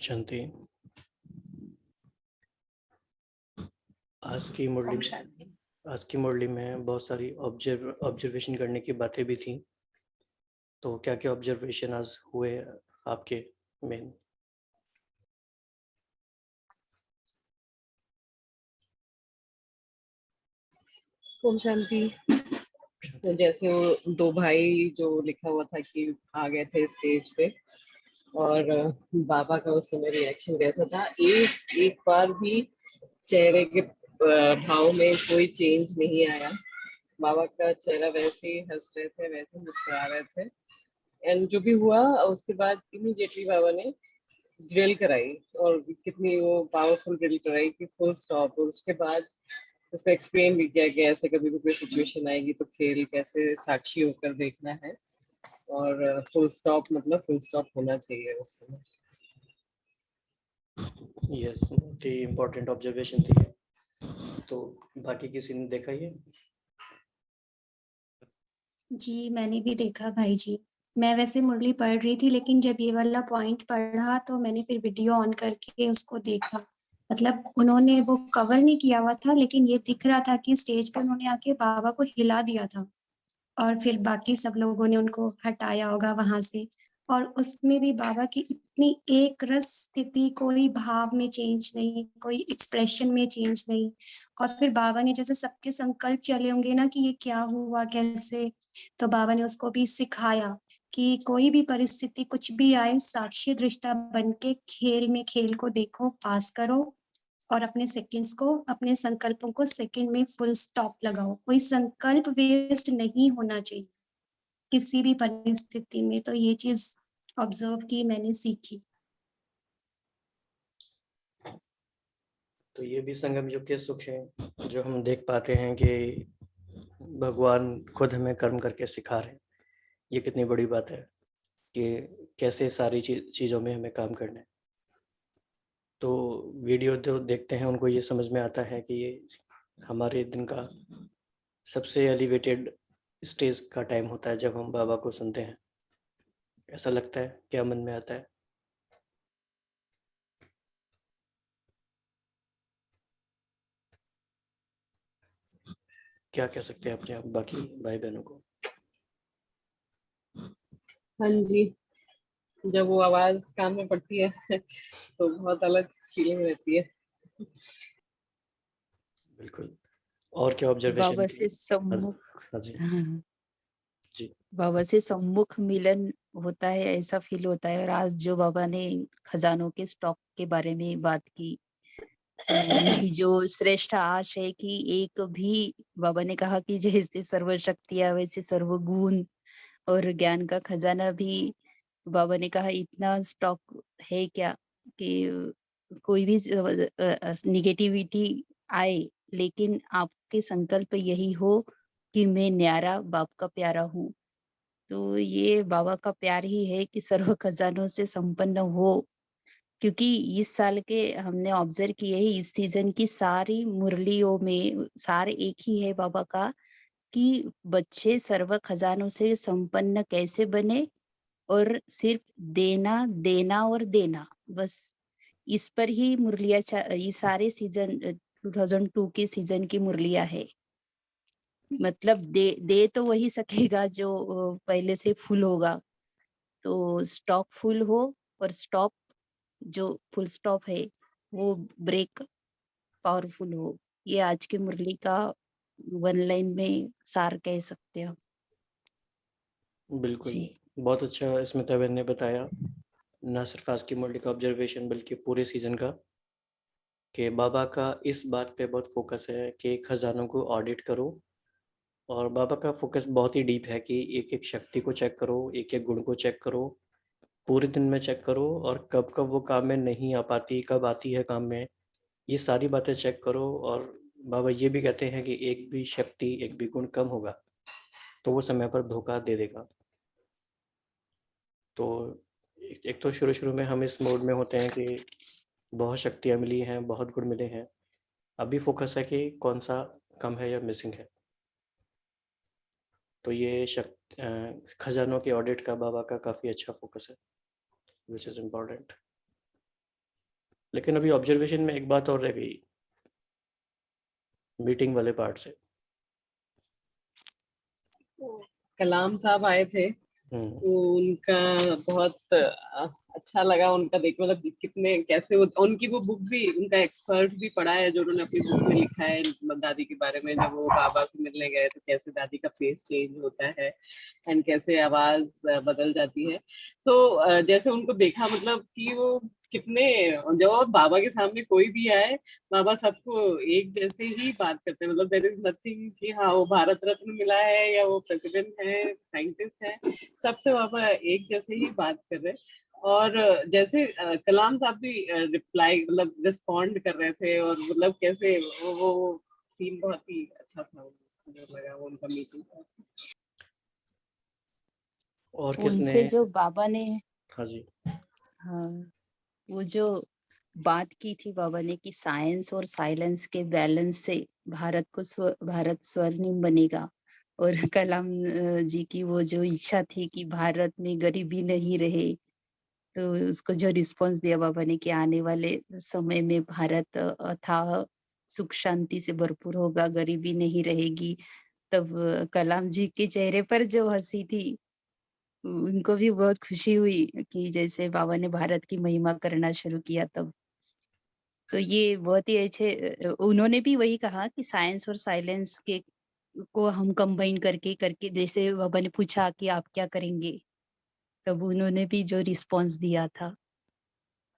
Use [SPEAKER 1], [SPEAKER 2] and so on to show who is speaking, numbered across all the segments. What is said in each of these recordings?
[SPEAKER 1] शांति। आज की मुरली
[SPEAKER 2] ओम शांति।
[SPEAKER 1] में बहुत सारी ऑब्जर्वेशन करने की बातें भी थी। तो क्या क्या ऑब्जर्वेशन आज हुए आपके मेन?
[SPEAKER 3] ओम शांति। तो जैसे वो दो भाई जो लिखा हुआ था कि आ गए थे स्टेज पे और बाबा का उस समय रिएक्शन कैसा था, एक बार भी चेहरे के भाव में कोई चेंज नहीं आया। बाबा का चेहरा वैसे ही हंस रहे थे, वैसे ही मुस्कुरा रहे थे। एंड जो भी हुआ उसके बाद इमीडिएटली बाबा ने ड्रिल कराई, और कितनी वो पावरफुल ड्रिल कराई कि फुल स्टॉप। और उसके बाद उसको एक्सप्लेन भी किया कि ऐसे कभी भी कोई सिचुएशन आएगी तो खेल कैसे साक्षी होकर देखना है, और फुल स्टॉप मतलब फुल स्टॉप होना चाहिए उस समय।
[SPEAKER 1] यस, बहुत ही इम्पोर्टेंट ऑब्जर्वेशन थी। तो बाकी किसी ने देखा ये?
[SPEAKER 4] जी मैंने भी देखा भाई जी। मैं वैसे मुरली पढ़ रही थी, लेकिन जब ये वाला पॉइंट पढ़ा तो मैंने फिर वीडियो ऑन करके उसको देखा। मतलब उन्होंने वो कवर नहीं किया हुआ था, लेकिन ये दिख रहा था कि स्टेज पे उन्होंने आके बाबा को हिला दिया था और फिर बाकी सब लोगों ने उनको हटाया होगा वहां से। और उसमें भी बाबा की इतनी एक रस स्थिति, कोई भाव में चेंज नहीं, कोई एक्सप्रेशन में चेंज नहीं। और फिर बाबा ने जैसे सबके संकल्प चले होंगे ना कि ये क्या हुआ कैसे, तो बाबा ने उसको भी सिखाया कि कोई भी परिस्थिति कुछ भी आए, साक्षी दृष्टा बन के खेल में खेल को देखो, पास करो और अपने सेकंड्स को, अपने संकल्पों को सेकंड में फुल स्टॉप लगाओ। कोई संकल्प वेस्ट नहीं होना चाहिए किसी भी परिस्थिति में। तो ये चीज ऑब्जर्व की, मैंने सीखी।
[SPEAKER 1] तो ये भी संगम युग के सुख है जो हम देख पाते हैं कि भगवान खुद हमें कर्म करके सिखा रहे हैं। ये कितनी बड़ी बात है कि कैसे सारी चीज़ों में हमें काम करना है। तो वीडियो जो देखते हैं उनको ये समझ में आता है कि ये हमारे दिन का सबसे एलिवेटेड स्टेज का टाइम होता है जब हम बाबा को सुनते हैं। ऐसा लगता है, क्या मन में आता है? क्या कह सकते हैं अपने आप बाकी भाई बहनों को?
[SPEAKER 3] हाँ जी, जब वो आवाज कान में पड़ती है तो बहुत अलग फीलिंग रहती है।
[SPEAKER 1] बिल्कुल। और क्या ऑब्जर्वेशन
[SPEAKER 5] बाबा
[SPEAKER 1] की?
[SPEAKER 5] से सम्मुख
[SPEAKER 1] हाँ जी जी।
[SPEAKER 5] बाबा से सम्मुख मिलन होता है, ऐसा फील होता है। और आज जो बाबा ने खजानों के स्टॉक के बारे में बात की, उनकी जो श्रेष्ठ आश है कि एक भी, बाबा ने कहा कि जैसे सर्व शक्तियां वैसे सर्व गुण और ज्ञान का खजाना भी, बाबा ने कहा इतना स्टॉक है क्या कि कोई भी निगेटिविटी आए, लेकिन आपके संकल्प यही हो कि मैं न्यारा बाप का प्यारा हूँ। तो ये बाबा का प्यार ही है कि सर्व खजानों से संपन्न हो। क्योंकि इस साल के हमने ऑब्जर्व किए है, इस सीजन की सारी मुरलियों में सार एक ही है बाबा का कि बच्चे सर्व खजानों से संपन्न कैसे बने, और सिर्फ देना देना और देना, बस इस पर ही मुरलिया, ये सारे सीजन 2002 के सीजन की मुरलिया है। मतलब दे तो वही सकेगा जो पहले से फुल होगा। तो स्टॉक फुल हो और स्टॉप, जो फुल स्टॉप है वो ब्रेक पावरफुल हो। ये आज की मुरली का वन लाइन में सार कह सकते हो।
[SPEAKER 1] बिल्कुल,
[SPEAKER 5] जी
[SPEAKER 1] बहुत अच्छा स्मिता बहन ने बताया, ना सिर्फ आज की मुरली का ऑब्जर्वेशन बल्कि पूरे सीजन का, कि बाबा का इस बात पे बहुत फोकस है कि खजानों को ऑडिट करो। और बाबा का फोकस बहुत ही डीप है कि एक एक शक्ति को चेक करो, एक एक गुण को चेक करो, पूरे दिन में चेक करो, और कब कब वो काम में नहीं आ पाती, कब आती है काम में, ये सारी बातें चेक करो। और बाबा ये भी कहते हैं कि एक भी शक्ति, एक भी गुण कम होगा तो वो समय पर धोखा दे देगा। तो एक तो शुरू शुरू में हम इस मोड में होते हैं कि बहुत शक्तियाँ मिली हैं, बहुत गुण मिले हैं। अभी फोकस है कि कौन सा कम है या मिसिंग है। तो ये खजानों के ऑडिट का बाबा का काफ़ी अच्छा फोकस है, विच इज़ इम्पोर्टेंट। लेकिन अभी ऑब्जर्वेशन में एक बात और रह गई मीटिंग वाले पार्ट से।
[SPEAKER 3] कलाम साहब आए थे, तो उनका बहुत अच्छा लगा उनका देख, मतलब कितने कैसे उनकी वो बुक भी, उनका एक्सपर्ट भी पढ़ा है जो उन्होंने अपनी बुक में लिखा है दादी के बारे में। जब वो बाबा से मिलने गए तो कैसे दादी का फेस चेंज होता है एंड कैसे आवाज बदल जाती है। तो जैसे उनको देखा, मतलब कि वो कितने, जब बाबा के सामने कोई भी आए, बाबा सबको एक जैसे ही बात करते हैं। मतलब देयर इज नथिंग कि हाँ वो भारत रत्न मिला है या वो प्रेसिडेंट है, साइंटिस्ट है, सबसे बाबा एक जैसे ही बात कर रहे। और जैसे कलाम साहब भी रिप्लाई, मतलब रिस्पॉन्ड कर रहे थे, और मतलब कैसे वो सीन बहुत ही अच्छा था, मुझे लगा वो उनका मीटिंग।
[SPEAKER 1] और किसने?
[SPEAKER 5] उनसे जो बाबा ने,
[SPEAKER 1] हाँ जी,
[SPEAKER 5] हाँ, वो जो बात की थी बाबा ने कि साइंस और साइलेंस के बैलेंस से भारत स्वर्णिम बनेगा। और कलाम जी की वो जो इच्छा थी कि भारत में गरीबी नहीं रहे, तो उसको जो रिस्पांस दिया बाबा ने कि आने वाले समय में भारत अथाह सुख शांति से भरपूर होगा, गरीबी नहीं रहेगी। तब कलाम जी के चेहरे पर जो हंसी थी, उनको भी बहुत खुशी हुई कि जैसे बाबा ने भारत की महिमा करना शुरू किया तब। तो ये बहुत ही अच्छे, उन्होंने भी वही कहा कि साइंस और साइलेंस के को हम कंबाइन करके करके, जैसे बाबा ने पूछा कि आप क्या करेंगे, तब उन्होंने भी जो रिस्पांस दिया था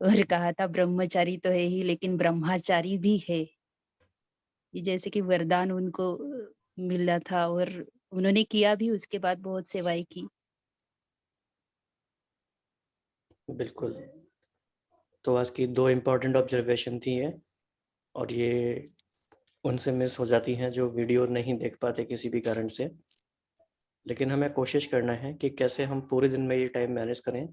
[SPEAKER 5] और कहा था ब्रह्मचारी तो है ही लेकिन ब्रह्माचारी भी है। ये जैसे कि वरदान उनको मिला था और उन्होंने किया भी, उसके बाद बहुत सेवाएं की।
[SPEAKER 1] बिल्कुल। तो आज की 2 इम्पोर्टेंट ऑब्जर्वेशन थी है, और ये उनसे मिस हो जाती हैं जो वीडियो नहीं देख पाते किसी भी कारण से। लेकिन हमें कोशिश करना है कि कैसे हम पूरे दिन में ये टाइम मैनेज करें।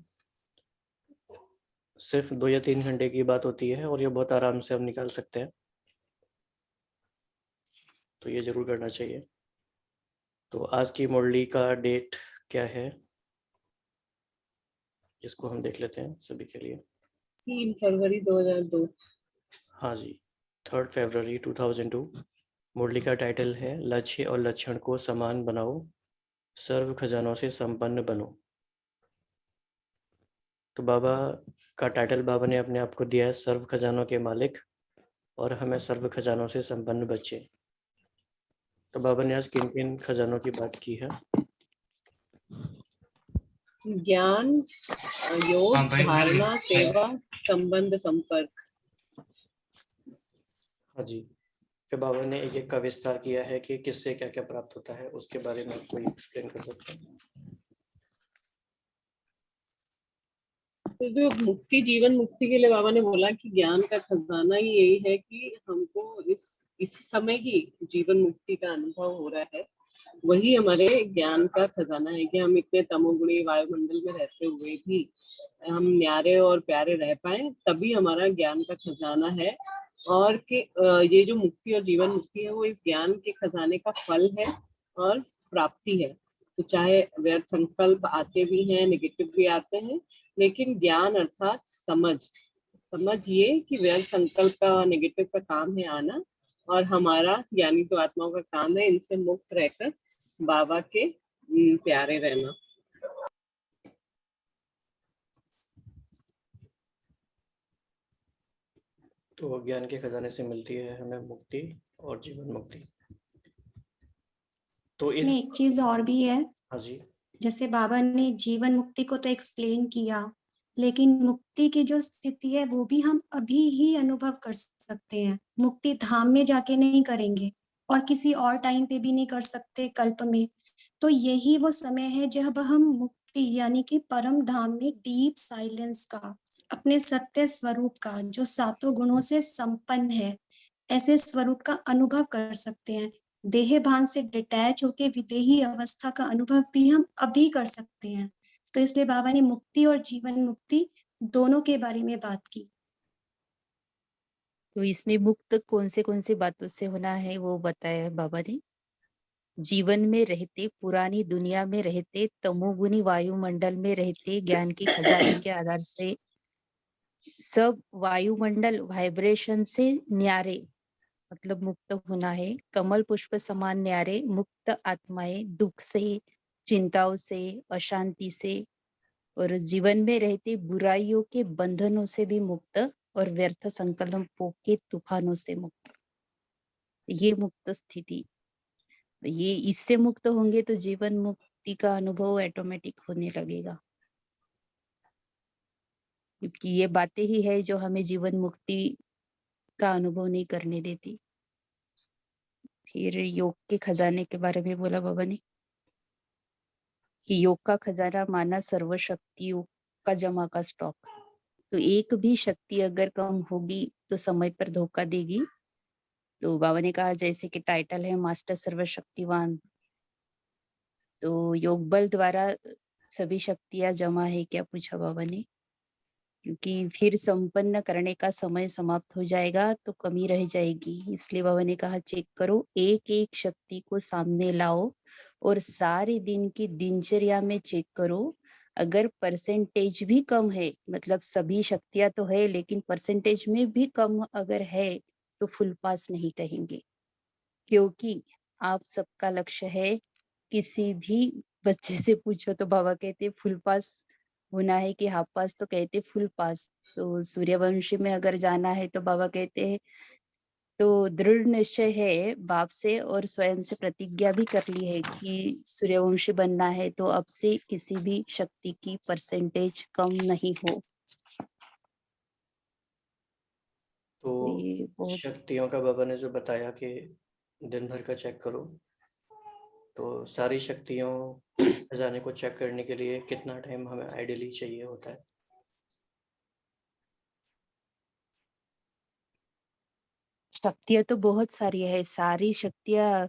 [SPEAKER 1] सिर्फ 2 या 3 घंटे की बात होती है और ये बहुत आराम से हम निकाल सकते हैं, तो ये ज़रूर करना चाहिए। तो आज की मुरली का डेट क्या है, इसको हम देख लेते हैं सभी के लिए।
[SPEAKER 3] 3 फरवरी 2002।
[SPEAKER 1] हाँ जी, 3 फरवरी 2002। मुरली का टाइटल है लक्ष्य और लक्षण को समान बनाओ, सर्व खजानों से संपन्न बनो। तो बाबा का टाइटल बाबा ने अपने आप को दिया है सर्व खजानों के मालिक, और हमें सर्व खजानों से संपन्न बच्चे। तो बाबा ने आज किन किन खजानों की बात की है?
[SPEAKER 3] ज्ञान, योग, धारणा, सेवा, संबंध, संपर्क।
[SPEAKER 1] हाँ जी, फिर बाबा ने एक एक का विस्तार किया है कि किससे क्या क्या प्राप्त होता है, उसके बारे में कोई एक्सप्लेन कर सकते हैं?
[SPEAKER 3] तो जो मुक्ति, जीवन मुक्ति के लिए बाबा ने बोला कि ज्ञान का खजाना ही यही है कि हमको इस समय ही जीवन मुक्ति का अनुभव हो रहा है। वही हमारे ज्ञान का खजाना है कि हम इतने तमोगुणी वायुमंडल में रहते हुए भी हम न्यारे और प्यारे रह पाए, तभी हमारा ज्ञान का खजाना है। और कि ये जो मुक्ति और जीवन मुक्ति है वो इस ज्ञान के खजाने का फल है और प्राप्ति है। तो चाहे व्यर्थ संकल्प आते भी हैं, नेगेटिव भी आते हैं, लेकिन ज्ञान अर्थात समझ ये कि व्यर्थ संकल्प का, नेगेटिव का काम है आना, और हमारा ज्ञानी तो आत्माओं का काम है इनसे मुक्त रहकर बाबा के प्यारे रहना।
[SPEAKER 1] तो ज्ञान के खजाने से मिलती है हमें मुक्ति और जीवन मुक्ति। तो
[SPEAKER 4] इसमें एक चीज और भी है,
[SPEAKER 1] हाँ जी,
[SPEAKER 4] जैसे बाबा ने जीवन मुक्ति को तो एक्सप्लेन किया, लेकिन मुक्ति की जो स्थिति है वो भी हम अभी ही अनुभव कर सकते हैं। मुक्ति धाम में जाके नहीं करेंगे और किसी और टाइम पे भी नहीं कर सकते, कल्प में। तो यही वो समय है जब हम मुक्ति यानी कि परम धाम में डीप साइलेंस का, अपने सत्य स्वरूप का जो 7 गुणों से संपन्न है, ऐसे स्वरूप का अनुभव कर सकते हैं। देह भान से डिटैच होके विदेही अवस्था का अनुभव भी हम अभी कर सकते हैं। तो इसलिए बाबा ने मुक्ति और जीवन मुक्ति दोनों के बारे में बात की।
[SPEAKER 5] तो इसमें मुक्त कौन से बातों से होना है वो बताया है बाबा ने। जीवन में रहते, पुरानी दुनिया में रहते, तमोगुनी वायुमंडल में रहते, ज्ञान के खजाने के आधार से सब वायुमंडल वाइब्रेशन से न्यारे, मतलब मुक्त होना है। कमल पुष्प समान न्यारे मुक्त आत्माएं दुख से, चिंताओं से, अशांति से और जीवन में रहते बुराइयों के बंधनों से भी मुक्त और व्यर्थ संकल्पों के तूफानों से मुक्त। ये मुक्त स्थिति, ये इससे मुक्त होंगे तो जीवन मुक्ति का अनुभव ऑटोमेटिक होने लगेगा, क्योंकि ये बातें ही है जो हमें जीवन मुक्ति का अनुभव नहीं करने देती। फिर योग के खजाने के बारे में बोला बाबा ने कि योग का खजाना माना सर्व शक्तियों का जमा का स्टॉक। तो एक भी शक्ति अगर कम होगी तो समय पर धोखा देगी। तो बाबा ने कहा जैसे कि टाइटल है मास्टर सर्वशक्तिवान, तो योग बल द्वारा सभी शक्तियां जमा है क्या, पूछा बाबा ने, क्योंकि फिर संपन्न करने का समय समाप्त हो जाएगा तो कमी रह जाएगी। इसलिए बाबा ने कहा चेक करो, एक एक शक्ति को सामने लाओ और सारे दिन की दिनचर्या में चेक करो। अगर परसेंटेज भी कम है, मतलब सभी शक्तियां तो है लेकिन परसेंटेज में भी कम अगर है तो फुल पास नहीं कहेंगे, क्योंकि आप सबका लक्ष्य है। किसी भी बच्चे से पूछो तो बाबा कहते हैं फुल पास होना है कि हाफ पास, तो कहते फुल पास। तो सूर्यवंशी में अगर जाना है तो बाबा कहते हैं तो दृढ़ निश्चय है बाप से और स्वयं से प्रतिज्ञा भी कर ली है कि सूर्यवंशी बनना है तो अब से किसी भी शक्ति की परसेंटेज कम नहीं हो।
[SPEAKER 1] तो
[SPEAKER 5] ये बहुत
[SPEAKER 1] शक्तियों का बाबा ने जो बताया कि दिन भर का चेक करो, तो सारी शक्तियों खजाने को चेक करने के लिए कितना टाइम हमें आइडियली चाहिए होता है?
[SPEAKER 5] शक्तियां तो बहुत सारी है, सारी शक्तियां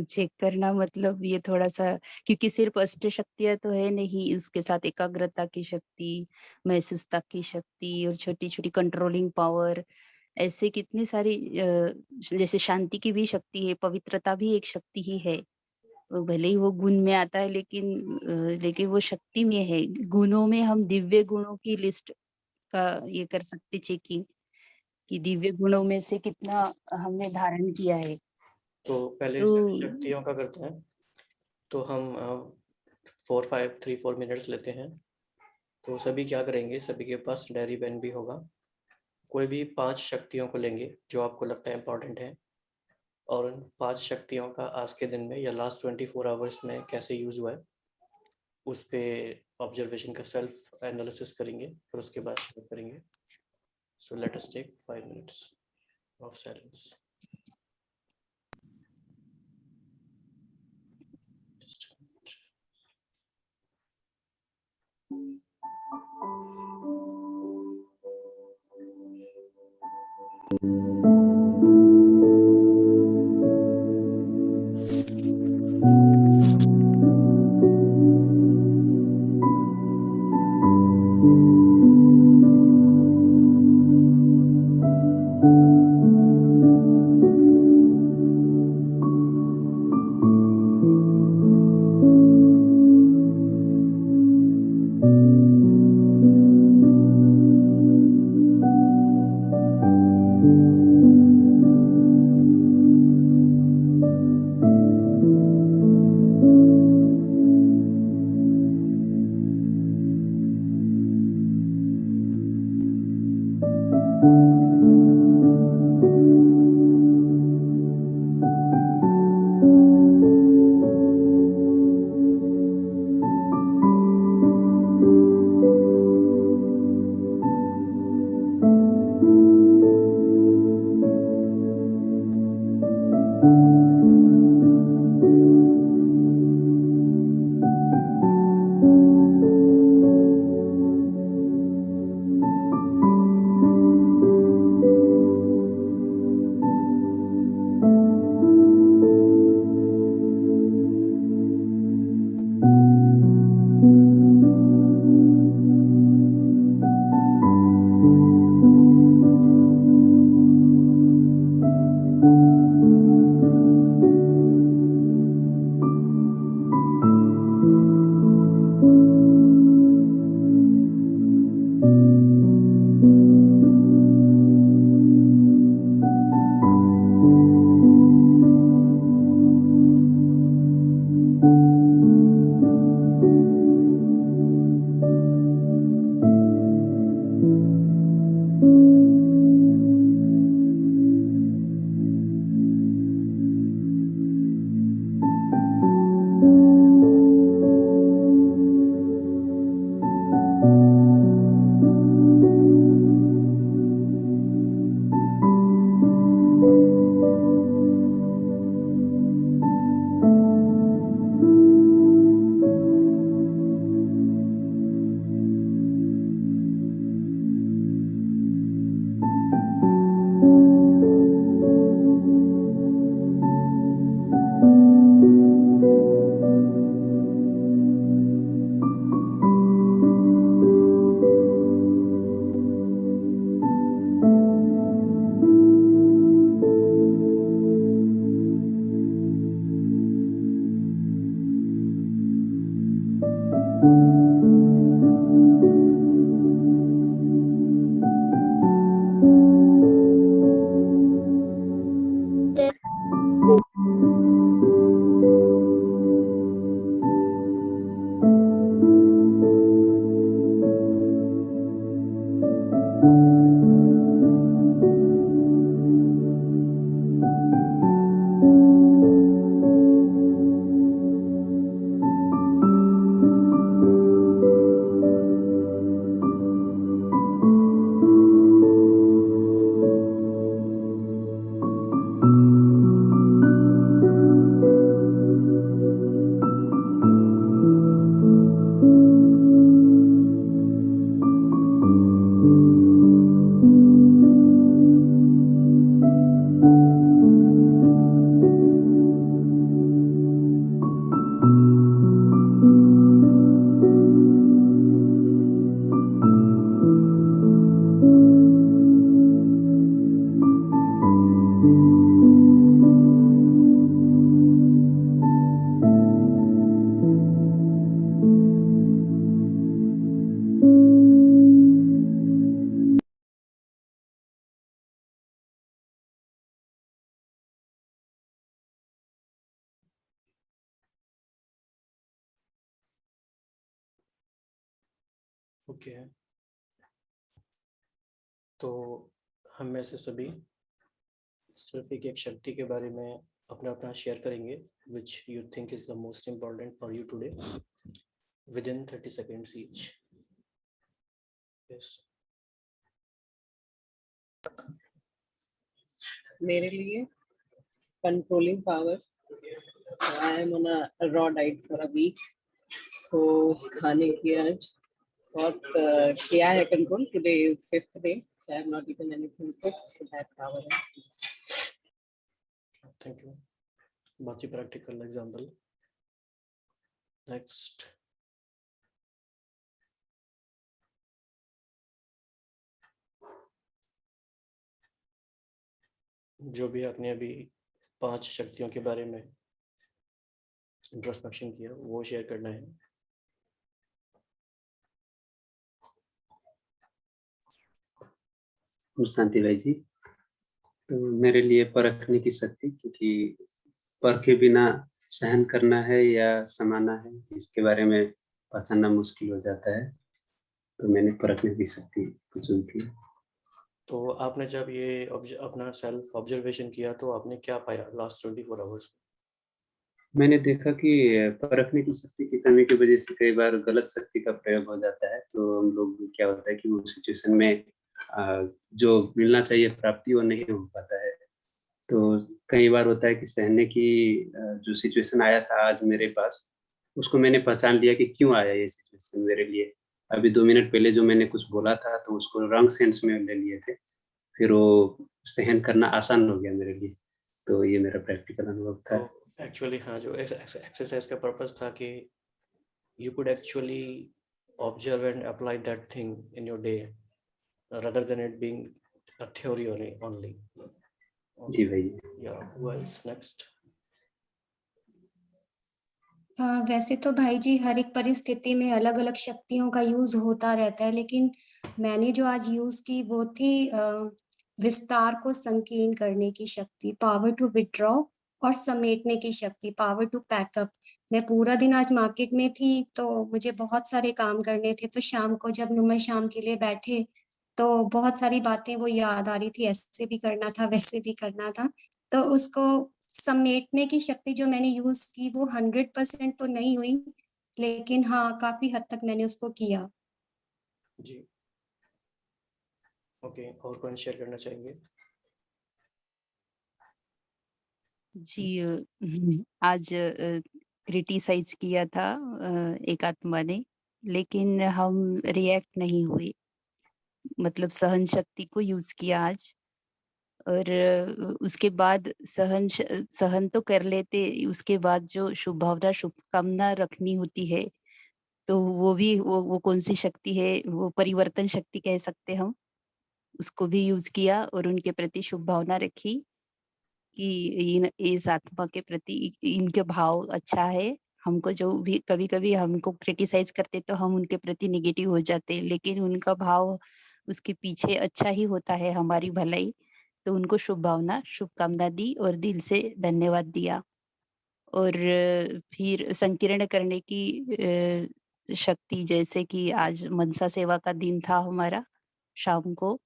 [SPEAKER 5] चेक करना मतलब ये थोड़ा सा, क्योंकि सिर्फ अष्ट शक्तियां तो है नहीं, उसके साथ एकाग्रता की शक्ति, महसूसता की शक्ति और छोटी छोटी कंट्रोलिंग पावर, ऐसे कितनी सारी जैसे शांति की भी शक्ति है, पवित्रता भी एक शक्ति ही है। वो भले ही वो गुण में आता है लेकिन वो शक्ति में है। गुणों में हम दिव्य गुणों की लिस्ट का ये कर सकते चेकिंग कि दिव्य गुणों में से कितना हमने धारण किया है।
[SPEAKER 1] तो पहले
[SPEAKER 5] तो
[SPEAKER 1] शक्तियों का करते हैं। तो हम 3-4 मिनट्स लेते हैं। तो सभी क्या करेंगे, सभी के पास डायरी पेन भी होगा। कोई भी 5 शक्तियों को लेंगे जो आपको लगता है इम्पोर्टेंट है, और उन 5 शक्तियों का आज के दिन में या लास्ट 24 आवर्स में कैसे यूज़ हुआ है उस पर ऑब्जर्वेशन का सेल्फ एनालिसिस करेंगे, फिर उसके बाद शेयर करेंगे। So let us take 5 minutes of silence. Okay, तो हम में से सभी सिर्फ एक शक्ति के बारे में अपना अपना शेयर करेंगे, which you think is the most important for you today, within 30 seconds each. Yes.
[SPEAKER 3] मेरे लिए controlling power. I am on a raw diet for a week, तो खाने की आज बहुत किया है control. Today is 5th day, so I have not eaten anything good, so that power है.
[SPEAKER 1] Thank you. बाकी प्रैक्टिकल एग्जांपल. नेक्स्ट. जो भी आपने अभी 5 शक्तियों के बारे में इंट्रोस्पेक्शन किया वो शेयर करना है.
[SPEAKER 2] शांति भाई जी, तो मेरे लिए परखने की शक्ति, क्योंकि परखे बिना सहन करना है या समाना है, इसके बारे में पहचानना मुश्किल हो जाता है, तो मैंने परखने की शक्ति को चुन की.
[SPEAKER 1] तो आपने जब ये अपना सेल्फ ऑब्जर्वेशन किया तो आपने क्या पाया लास्ट 24 आवर्स में?
[SPEAKER 2] मैंने देखा कि परखने की शक्ति की कमी की वजह से कई बार गलत शक्ति का प्रयोग हो जाता है. तो हम लोग क्या होता है कि वो सिचुएशन में जो मिलना चाहिए प्राप्ति वो नहीं हो पाता है. तो कई बार होता है कि सहने की जो सिचुएशन आया था आज मेरे पास, उसको मैंने पहचान लिया कि क्यों आया ये सिचुएशन मेरे लिए. अभी 2 मिनट पहले जो मैंने कुछ बोला था तो उसको रॉन्ग सेंस में ले लिए थे, फिर वो सहन करना आसान हो गया मेरे लिए. तो ये मेरा प्रैक्टिकल अनुभव था.
[SPEAKER 1] तो एक्चुअली हाँ, जो एक्सरसाइज का पर्पस था कि you could actually observe and apply that thing in your day rather than it being a theory only.
[SPEAKER 2] जी भाई.
[SPEAKER 1] Yeah, who else next?
[SPEAKER 4] वैसे तो भाई जी हर एक परिस्थिति में अलग अलग शक्तियों का यूज होता रहता है, लेकिन मैंने जो आज यूज की वो थी विस्तार को संकीर्ण करने की शक्ति, पावर टू विड्रॉ, और समेटने की शक्ति, पावर टू पैकअप. मैं पूरा दिन आज मार्केट में थी तो मुझे बहुत सारे काम करने थे, तो शाम को जब नुमा शाम के लिए बैठे तो बहुत सारी बातें वो याद आ रही थी, ऐसे भी करना था वैसे भी करना था. तो उसको समेटने की शक्ति जो मैंने यूज की वो 100% तो नहीं हुई, लेकिन हाँ काफी हद तक मैंने उसको किया.
[SPEAKER 1] जी. ओके, और कौन शेयर करना चाहेंगे?
[SPEAKER 5] जी आज क्रिटिसाइज किया था एक आत्मा ने, लेकिन हम रिएक्ट नहीं हुए, मतलब सहन शक्ति को यूज किया आज. और उसके बाद सहन तो कर लेते, उसके बाद जो शुभ भावना शुभकामना रखनी होती है, तो वो भी वो कौन सी शक्ति है, वो परिवर्तन शक्ति कह सकते हम, उसको भी यूज किया और उनके प्रति शुभ भावना रखी कि इस आत्मा के प्रति इनके भाव अच्छा है, हमको जो भी कभी कभी हमको क्रिटिसाइज करते तो हम उनके प्रति निगेटिव हो जाते, लेकिन उनका भाव उसके पीछे अच्छा ही होता है, हमारी भलाई। तो उनको शुभकामना दी और दिल से धन्यवाद दिया। और फिर संकीर्ण करने की शक्ति, जैसे कि आज मनसा सेवा का दिन था हमारा शाम को,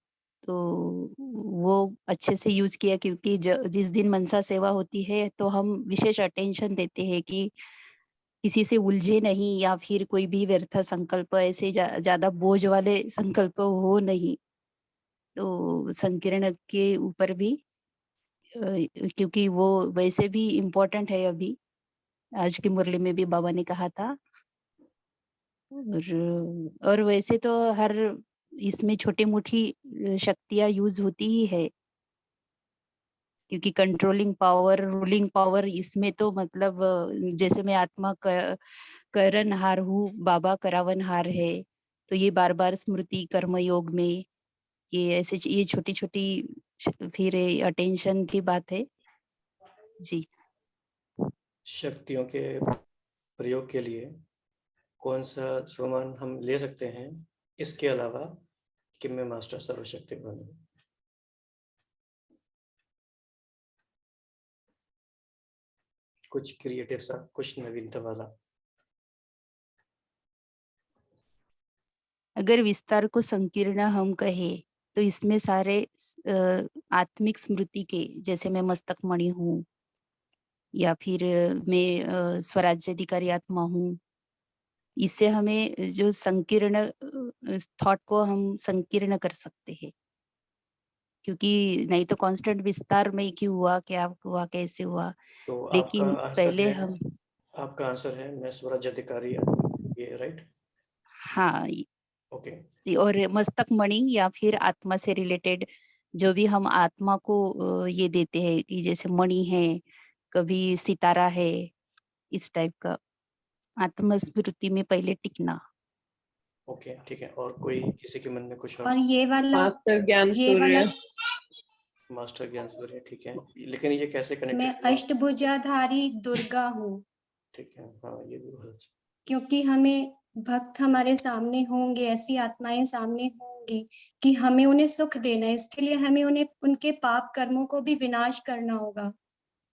[SPEAKER 5] तो वो अच्छे से यूज किया, क्योंकि जिस दिन मनसा सेवा होती है तो हम विशेष अटेंशन देते हैं कि किसी से उलझे नहीं, या फिर कोई भी व्यर्थ संकल्प ऐसे ज्यादा बोझ वाले संकल्प हो नहीं। तो संकीर्ण के ऊपर भी क्योंकि वो वैसे भी इम्पोर्टेंट है अभी, आज की मुरली में भी बाबा ने कहा था। और वैसे तो हर इसमें छोटी मोटी शक्तियां यूज होती ही है, क्योंकि कंट्रोलिंग पावर, रूलिंग पावर, इसमें तो मतलब जैसे मैं आत्मा करनहार हूँ, बाबा करावनहार है। तो ये बार बार स्मृति कर्म योग में ये ऐसे ये छोटी छोटी फिर अटेंशन की बात है जी।
[SPEAKER 1] शक्तियों के प्रयोग के लिए कौन सा सामान हम ले सकते हैं इसके अलावा कि मैं मास्टर सर्वशक्ति बनूं? कुछ क्रिएटिव सा, कुछ नवीनता वाला।
[SPEAKER 5] अगर विस्तार को संकीर्ण हम कहे तो इसमें सारे आत्मिक स्मृति के, जैसे मैं मस्तक मणि हूँ, या फिर मैं स्वराज्याधिकारी आत्मा हूँ, इससे हमें जो संकीर्ण थॉट को हम संकीर्ण कर सकते हैं। क्योंकि नहीं तो कांस्टेंट विस्तार में क्यों हुआ, क्या हुआ, कैसे हुआ,
[SPEAKER 1] तो
[SPEAKER 5] लेकिन पहले हम
[SPEAKER 1] आपका आंसर है मैं स्वराज्याधिकारी, ये राइट?
[SPEAKER 5] हाँ।
[SPEAKER 1] ओके।
[SPEAKER 5] और मस्तक मणि या फिर आत्मा से रिलेटेड जो भी हम आत्मा को ये देते हैं, कि जैसे मणि है, कभी सितारा है, इस टाइप का आत्मस्मृति में पहले टिकना।
[SPEAKER 1] ओके, ठीक है। और कोई किसी के मन में कुछ
[SPEAKER 4] और ये वाला
[SPEAKER 3] मास्टर ज्ञान
[SPEAKER 4] ये वाला
[SPEAKER 3] सूर्य।
[SPEAKER 1] मास्टर ज्ञान सूर्य, ठीक है। लेकिन ये कैसे
[SPEAKER 4] मैं
[SPEAKER 1] कनेक्टेड?
[SPEAKER 4] अष्टभुजाधारी दुर्गा हूँ,
[SPEAKER 1] ठीक है, हाँ, ये भी बहुत अच्छा।
[SPEAKER 4] क्योंकि हमें भक्त हमारे सामने होंगे, ऐसी आत्माएं सामने होंगी कि हमें उन्हें सुख देना है। इसके लिए हमें उन्हें उनके पाप कर्मों को भी विनाश करना होगा।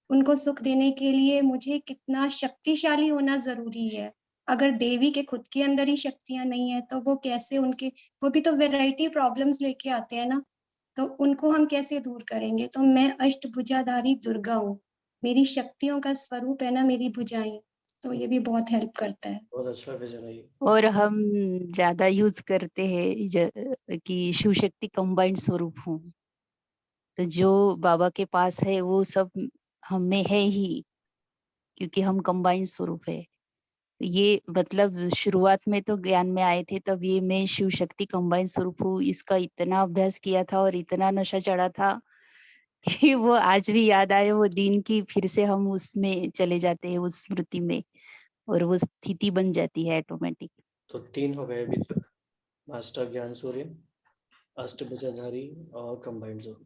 [SPEAKER 4] उनको सुख देने के लिए मुझे कितना शक्तिशाली होना जरूरी है। अगर देवी के खुद के अंदर ही शक्तियां नहीं है तो वो कैसे उनके, वो भी तो वैरायटी प्रॉब्लम्स लेके आते हैं ना, तो उनको हम कैसे दूर करेंगे? तो मैं अष्टभुजाधारी दुर्गा हूँ, मेरी शक्तियों का स्वरूप है ना मेरी भुजाएं, तो ये भी बहुत हेल्प करता है।
[SPEAKER 1] बहुत अच्छा विजन है ये।
[SPEAKER 5] और हम ज्यादा यूज करते हैं कि शिव शक्ति कंबाइंड स्वरूप हूँ, तो जो बाबा के पास है वो सब हम में है ही, क्योंकि हम कंबाइंड स्वरूप है। ये मतलब शुरुआत में तो ज्ञान में आए थे तब ये मैं शिव शक्ति कंबाइंड स्वरूप हूँ, इसका इतना अभ्यास किया था और इतना नशा चढ़ा था कि वो आज भी याद आए वो दिन की, फिर से हम उसमें चले जाते हैं, उस स्मृति में, और वो स्थिति बन जाती है ऑटोमेटिक।
[SPEAKER 1] तो 3 हो गए अभी तक, मास्टर ज्ञान सूर्य, अष्टभुजाधारी और कंबाइंड जोन।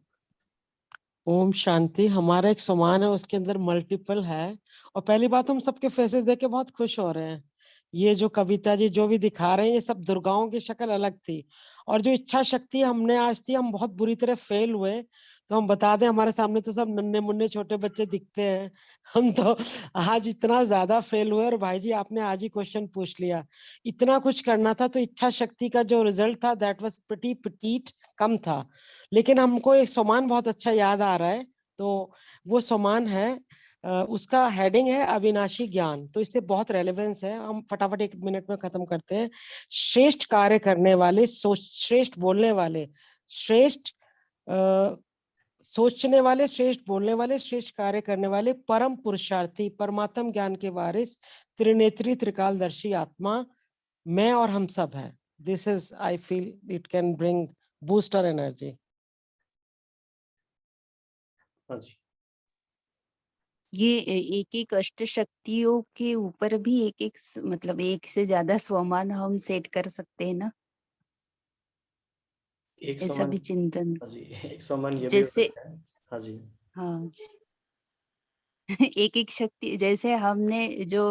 [SPEAKER 6] ओम शांति। हमारा एक सामान है, उसके अंदर मल्टीपल है। और पहली बात, हम सबके फेसेस देख के बहुत खुश हो रहे हैं। ये जो कविता जी जो भी दिखा रहे हैं, ये सब दुर्गाओं की शक्ल अलग थी। और जो इच्छा शक्ति हमने आज थी, हम बहुत बुरी तरह फेल हुए। तो हम बता दें, हमारे सामने तो सब नन्हे मुन्ने छोटे बच्चे दिखते हैं, हम तो आज इतना ज्यादा फेल हुए। और भाई जी आपने आज ही क्वेश्चन पूछ लिया, इतना कुछ करना था, तो इच्छा शक्ति का जो रिजल्ट था दैट वाज प्रीटी पिटीट, कम था। लेकिन हमको एक सामान बहुत अच्छा याद आ रहा है, तो वो सामान है, उसका हेडिंग है अविनाशी ज्ञान। तो इससे बहुत रेलेवेंस है, हम फटाफट 1 मिनट में खत्म करते हैं। श्रेष्ठ कार्य करने वाले, श्रेष्ठ बोलने वाले, श्रेष्ठ सोचने वाले, श्रेष्ठ बोलने वाले, श्रेष्ठ कार्य करने वाले, परम पुरुषार्थी, परमात्म ज्ञान के वारिस, त्रिनेत्री त्रिकालदर्शी आत्मा मैं और हम सब है। This is, I feel it can bring booster energy.
[SPEAKER 1] हाँ जी।
[SPEAKER 5] ये एक एक अष्ट शक्तियों के ऊपर भी एक एक मतलब एक से ज्यादा स्वमान हम सेट कर सकते हैं ना,
[SPEAKER 1] एक
[SPEAKER 5] ऐसा
[SPEAKER 1] सामान,
[SPEAKER 5] भी चिंतन।
[SPEAKER 1] हाँ जी, एक सामान ये भी हो
[SPEAKER 5] जैसे
[SPEAKER 1] सकता है। हाँ जी।
[SPEAKER 5] हाँ जी। एक एक शक्ति, जैसे हमने जो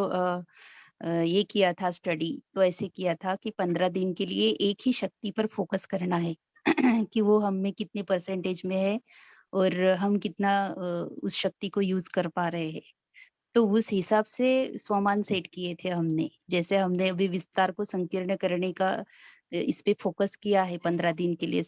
[SPEAKER 5] ये किया था स्टडी, तो ऐसे किया था कि 15 दिन के लिए एक ही शक्ति पर फोकस करना है कि वो हम में कितने परसेंटेज में है और हम कितना उस शक्ति को यूज कर पा रहे हैं। तो उस हिसाब से स्वमान सेट किए थे हमने। जैसे हमने अभी विस्तार को संकीर्ण करने का इस पे फोकस किया है 15 दिन के लिए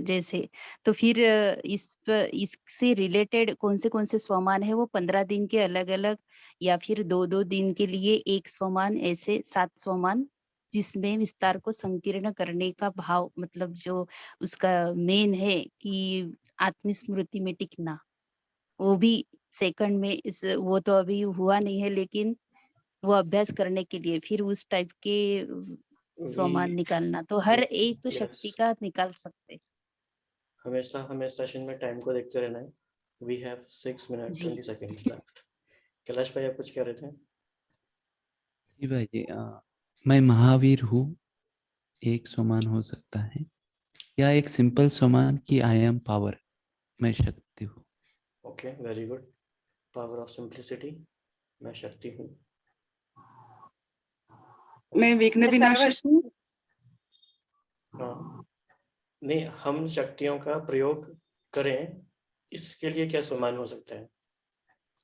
[SPEAKER 5] जैसे, तो फिर इससे रिलेटेड कौन से स्वमान है वो 15 दिन के अलग-अलग या फिर 2-2 दिन के लिए एक स्वमान, ऐसे 7 स्वमान जिसमें विस्तार को संकीर्ण करने का भाव, मतलब जो उसका मेन है कि आत्मस्मृति में टिकना, वो भी सेकंड में इस वो तो अभी हुआ नहीं है, लेकिन वो अभ्यास करने के लिए फिर उस टाइप के स्वमान
[SPEAKER 1] वी
[SPEAKER 5] निकालना, तो हर एक
[SPEAKER 1] यस
[SPEAKER 5] शक्ति का निकाल सकते।
[SPEAKER 1] हमेशा हमें सेशन में टाइम को देखते रहना है। वी हैव 6 मिनट
[SPEAKER 5] जी
[SPEAKER 1] 20 सेकंड्स लेफ्ट। कैलाश भाई आप कुछ कह रहे थे?
[SPEAKER 7] जी भाई जी, मैं महावीर हूँ, एक स्वमान हो सकता है, या एक सिंपल स्वमान कि आई एम पावर, मैं शक्ति हूँ।
[SPEAKER 1] Okay, very good. Power of simplicity, मैं शक्ति हूँ।
[SPEAKER 8] मैं विघ्न विनाशक हूँ।
[SPEAKER 1] हाँ, नहीं, हम शक्तियों का प्रयोग करें, इसके लिए क्या सम्मान हो सकता है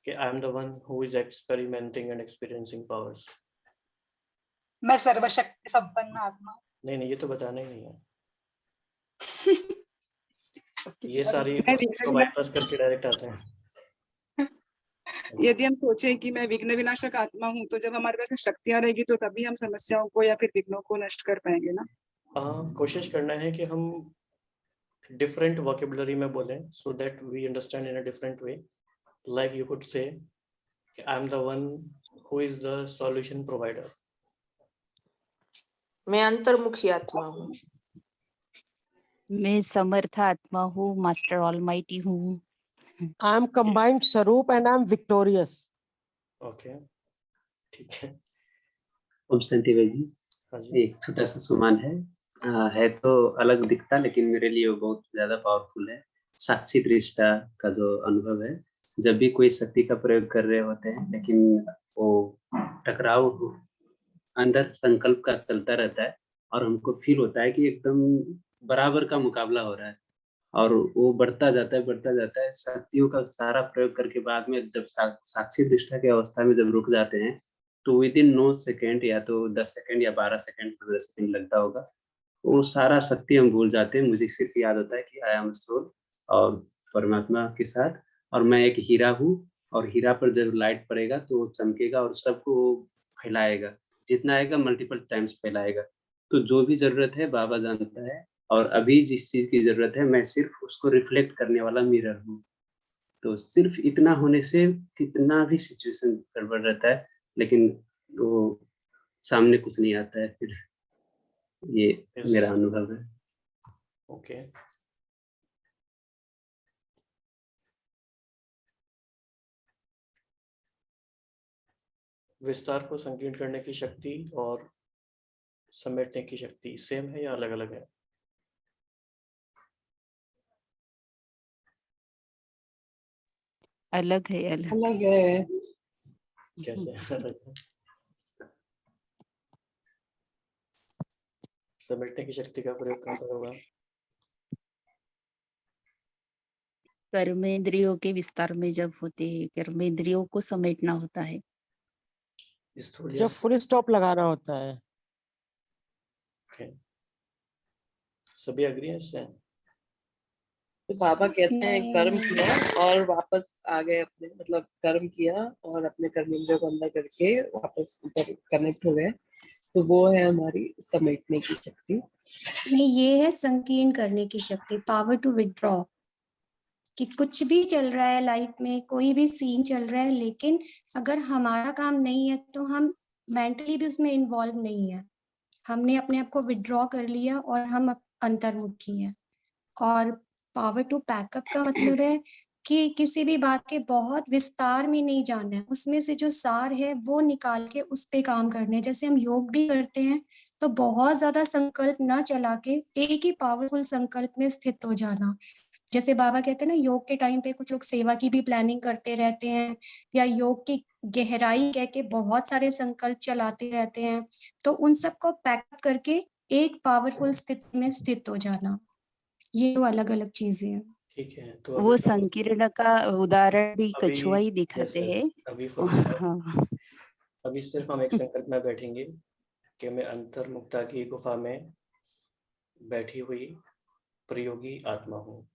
[SPEAKER 1] कि आई am the one who is experimenting and experiencing powers.
[SPEAKER 8] मैं सर्वशक्ति संपन्न आत्मा।
[SPEAKER 1] नहीं, ये तो बताना ही नहीं है। ये
[SPEAKER 8] Sorry,
[SPEAKER 1] सारी
[SPEAKER 8] मैं
[SPEAKER 1] प्रोसेस को बाईपास करके डायरेक्ट आते हैं।
[SPEAKER 8] यदि हम सोचें कि मैं विघ्न विनाशक आत्मा हूँ, तो जब हमारे पास में शक्तियां रहेगी तो तभी हम समस्याओं को या फिर विघ्नों को नष्ट कर पाएंगे ना।
[SPEAKER 1] कोशिश करना है कि हम डिफरेंट वोकेबुलरी में बोलें so that we understand in a different way. Like you could say I am the one who is the solution provider.
[SPEAKER 9] मैं अंतर्मुखी आत्मा हूँ।
[SPEAKER 5] मैं समर्थ आत्मा हूँ, मास्टर ऑलमाइटी हूँ।
[SPEAKER 6] I am combined swaroop and I am victorious.
[SPEAKER 1] Okay, ठीक है।
[SPEAKER 2] ओम शांति भाई जी,
[SPEAKER 1] हाँ जी।
[SPEAKER 2] एक छोटा सा सुमान है तो अलग दिखता, लेकिन मेरे लिए वो बहुत ज्यादा पावरफुल है। साक्षी दृष्टा का जो अनुभव है, जब भी कोई शक्ति का प्रयोग कर रहे होते हैं, लेकिन वो टकराव अंदर संकल्प का चलता रहता है और हमको फील होता है कि एकदम बराबर का मुकाबला हो रहा है और वो बढ़ता जाता है। शक्तियों का सारा प्रयोग करके बाद में जब साक्षी दृष्टा की अवस्था में जब रुक जाते हैं, तो विद इन 9 सेकंड या तो 10 सेकंड या 12 सेकंड 15 सेकंड लगता होगा, वो सारा शक्ति हम भूल जाते हैं। मुझे सिर्फ याद होता है कि आई एम सोल और परमात्मा के साथ, और मैं एक हीरा हूँ, और हीरा पर जब लाइट पड़ेगा तो वो चमकेगा और सबको फैलाएगा, जितना आएगा मल्टीपल टाइम्स फैलाएगा। तो जो भी जरूरत है बाबा जानता है, और अभी जिस चीज की जरूरत है मैं सिर्फ उसको रिफ्लेक्ट करने वाला मिरर हूँ। तो सिर्फ इतना होने से कितना भी सिचुएशन गड़बड़ रहता है, लेकिन वो सामने कुछ नहीं आता है फिर। ये मेरा अनुभव है।
[SPEAKER 1] ओके, विस्तार को संकीर्ण करने की शक्ति और समेटने की शक्ति सेम है या अलग अलग है?
[SPEAKER 5] अलग है, अलग।
[SPEAKER 3] अलग है।
[SPEAKER 1] कैसे अलग है? समेटने की शक्ति का प्रयोग कहाँ पर होगा?
[SPEAKER 5] कर्मेंद्रियों के विस्तार में जब होते हैं, कर्मेंद्रियों को समेटना होता है।
[SPEAKER 6] जब फुल स्टॉप लगाना होता है।
[SPEAKER 1] Okay. सभी अग्री हैं इससे?
[SPEAKER 3] तो बाबा कहते हैं
[SPEAKER 4] नहीं,
[SPEAKER 3] कर्म
[SPEAKER 4] नहीं।
[SPEAKER 3] किया और वापस आ गए अपने, मतलब कर्म किया और अपने कर्मेंद्रियों को अंदर करके वापस ऊपर कनेक्ट हो गए, तो वो है हमारी समेटने की शक्ति।
[SPEAKER 4] नहीं, ये है संकीर्ण करने की शक्ति, पावर टू विथड्रॉ। कि कुछ भी चल रहा है लाइफ में, कोई भी सीन चल रहा है, लेकिन अगर हमारा काम नहीं है तो हम मेंटली भी उसमें इन्वॉल्व नहीं है। हमने अपने आप को विथड्रॉ कर लिया और हम अंतर्मुखी हैं। और पावर टू पैकअप का मतलब है कि किसी भी बात के बहुत विस्तार में नहीं जाना है, उसमें से जो सार है वो निकाल के उस पे काम करने हैं। जैसे हम योग भी करते हैं तो बहुत ज्यादा संकल्प ना चला के एक ही पावरफुल संकल्प में स्थित हो जाना, जैसे बाबा कहते हैं ना, योग के टाइम पे कुछ लोग सेवा की भी प्लानिंग करते रहते हैं, या योग की गहराई कह के बहुत सारे संकल्प चलाते रहते हैं, तो उन सबको पैक करके एक पावरफुल स्थिति में स्थित हो जाना, ये तो अलग अलग चीजें हैं।
[SPEAKER 1] ठीक है, तो
[SPEAKER 5] वो
[SPEAKER 1] अभी
[SPEAKER 5] संकीर्ण का उदाहरण भी
[SPEAKER 1] अभी
[SPEAKER 5] कछुआ ही
[SPEAKER 1] यस
[SPEAKER 5] दिखाते हैं।
[SPEAKER 1] यस अभी फुल स्टॉप।
[SPEAKER 5] हाँ,
[SPEAKER 1] अभी सिर्फ हम एक संकल्प में बैठेंगे कि मैं अंतर्मुक्ता की गुफा में बैठी हुई प्रयोगी आत्मा हूँ।